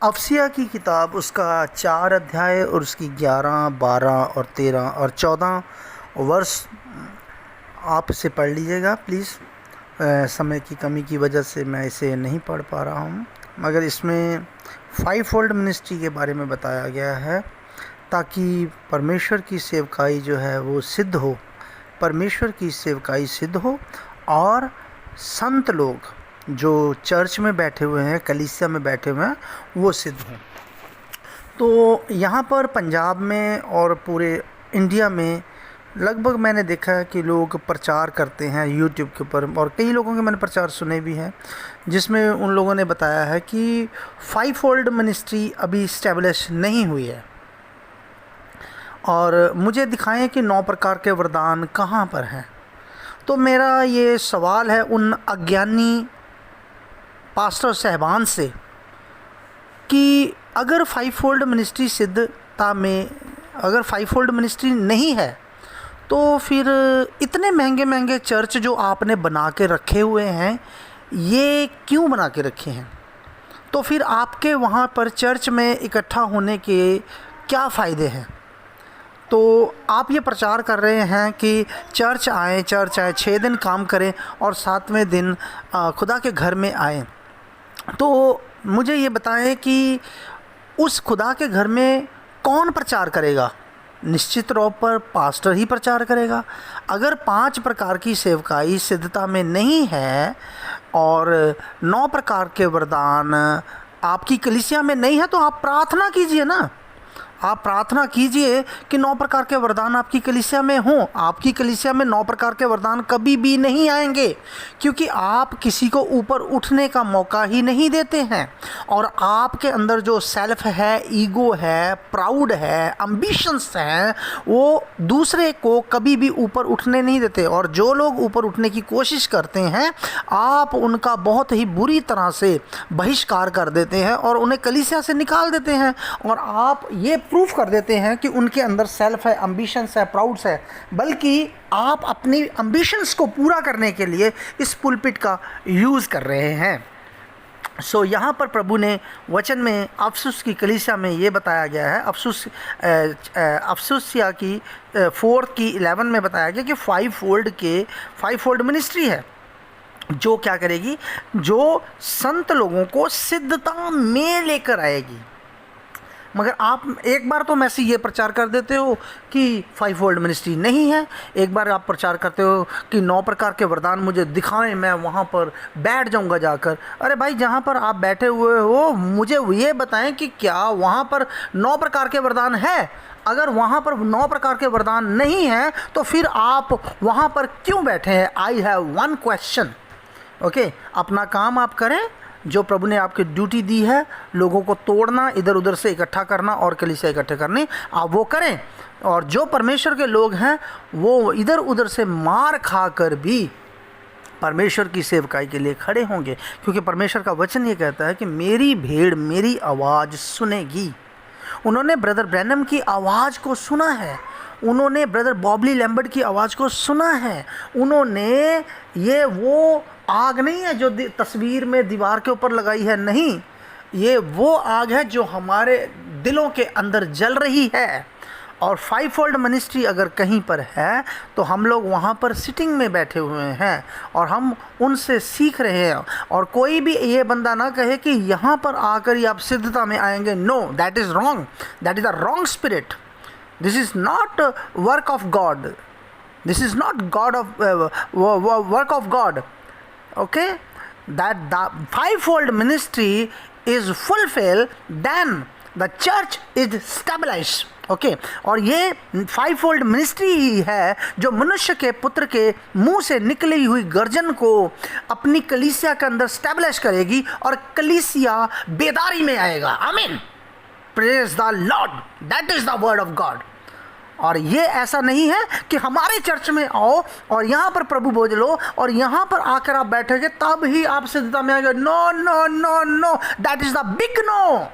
अफसिया की किताब उसका 4 अध्याय और उसकी 11, 12 और 13 और 14 वर्ष आप इसे पढ़ लीजिएगा प्लीज़। समय की कमी की वजह से मैं इसे नहीं पढ़ पा रहा हूँ, मगर इसमें 5 फोल्ड मिनिस्ट्री के बारे में बताया गया है ताकि परमेश्वर की सेवकाई जो है वो सिद्ध हो, परमेश्वर की सेवकाई सिद्ध हो और संत लोग जो चर्च में बैठे हुए हैं, कलीसिया में बैठे हुए हैं, वो सिद्ध हों। तो यहाँ पर पंजाब में और पूरे इंडिया में लगभग मैंने देखा है कि लोग प्रचार करते हैं यूट्यूब के ऊपर, और कई लोगों के मैंने प्रचार सुने भी हैं जिसमें उन लोगों ने बताया है कि 5 फोल्ड मिनिस्ट्री अभी इस्टेब्लिश नहीं हुई है, और मुझे दिखाएं कि 9 प्रकार के वरदान कहाँ पर हैं। तो मेरा ये सवाल है उन अज्ञानी पास्टर साहबान से कि अगर 5 फोल्ड मिनिस्ट्री सिद्धता में अगर 5 फोल्ड मिनिस्ट्री नहीं है तो फिर इतने महंगे महंगे चर्च जो आपने बना के रखे हुए हैं, ये क्यों बना के रखे हैं? तो फिर आपके वहाँ पर चर्च में इकट्ठा होने के क्या फ़ायदे हैं? तो आप ये प्रचार कर रहे हैं कि चर्च आए 6 दिन काम करें और 7वें दिन खुदा के घर में आएँ। तो मुझे ये बताएं कि उस खुदा के घर में कौन प्रचार करेगा? निश्चित तौर पर पास्टर ही प्रचार करेगा। अगर 5 प्रकार की सेवकाई सिद्धता में नहीं है और 9 प्रकार के वरदान आपकी कलीसिया में नहीं है, तो आप प्रार्थना कीजिए ना। आप प्रार्थना कीजिए कि 9 प्रकार के वरदान आपकी कलीसिया में हों। आपकी कलीसिया में 9 प्रकार के वरदान कभी भी नहीं आएंगे, क्योंकि आप किसी को ऊपर उठने का मौका ही नहीं देते हैं, और आपके अंदर जो सेल्फ है, ईगो है, प्राउड है, एम्बिशंस हैं, वो दूसरे को कभी भी ऊपर उठने नहीं देते। और जो लोग ऊपर उठने की कोशिश करते हैं, आप उनका बहुत ही बुरी तरह से बहिष्कार कर देते हैं और उन्हें कलीसिया से निकाल देते हैं, और आप ये प्रूफ कर देते हैं कि उनके अंदर सेल्फ है, एम्बिशंस है, प्राउड्स है। बल्कि आप अपनी एम्बिशंस को पूरा करने के लिए इस पुलपिट का यूज़ कर रहे हैं। सो यहाँ पर प्रभु ने वचन में अफसुस की कलीसिया में ये बताया गया है, अफसुसिया की 4 की 11 में बताया गया कि 5 फोल्ड मिनिस्ट्री है जो क्या करेगी, जो संत लोगों को सिद्धता में लेकर आएगी। मगर आप एक बार तो मैसे ये प्रचार कर देते हो कि 5 फोल्ड मिनिस्ट्री नहीं है, एक बार आप प्रचार करते हो कि 9 प्रकार के वरदान मुझे दिखाएं, मैं वहाँ पर बैठ जाऊँगा जाकर। अरे भाई, जहाँ पर आप बैठे हुए हो मुझे ये बताएं कि क्या वहाँ पर 9 प्रकार के वरदान है? अगर वहाँ पर 9 प्रकार के वरदान नहीं हैं तो फिर आप वहाँ पर क्यों बैठे हैं? I have 1 question. ओके, अपना काम आप करें, जो प्रभु ने आपकी ड्यूटी दी है, लोगों को तोड़ना, इधर उधर से इकट्ठा करना और कलीसिया इकट्ठे करने, आप वो करें। और जो परमेश्वर के लोग हैं वो इधर उधर से मार खाकर भी परमेश्वर की सेवकाई के लिए खड़े होंगे, क्योंकि परमेश्वर का वचन ये कहता है कि मेरी भेड़ मेरी आवाज़ सुनेगी। उन्होंने ब्रदर ब्रैनम की आवाज़ को सुना है, उन्होंने ब्रदर बॉबली लैम्बर्ट की आवाज़ को सुना है, उन्होंने ये वो आग नहीं है जो तस्वीर में दीवार के ऊपर लगाई है, नहीं, ये वो आग है जो हमारे दिलों के अंदर जल रही है। और 5 फोल्ड मिनिस्ट्री अगर कहीं पर है तो हम लोग वहाँ पर सिटिंग में बैठे हुए हैं और हम उनसे सीख रहे हैं। और कोई भी ये बंदा ना कहे कि यहाँ पर आकर ही आप सिद्धता में आएंगे। No, that is wrong, that is the wrong spirit. This is not work of God, this is not God of work of God. Okay, that the 5 fold ministry is fulfilled, then the church is stabilized. Okay, और ये 5 fold ministry ही है जो मनुष्य के पुत्र के मुंह से निकली हुई गर्जन को अपनी कलीसिया के अंदर स्टैब्लिश करेगी और कलीसिया बेदारी में आएगा। आमीन, praise the Lord, that is the word of God. और ये ऐसा नहीं है कि हमारे चर्च में आओ और यहाँ पर प्रभु बोझ लो और यहाँ पर आकर आप बैठोगे तब ही आप सिद्धता में आएंगे। No no no no, that is the big no.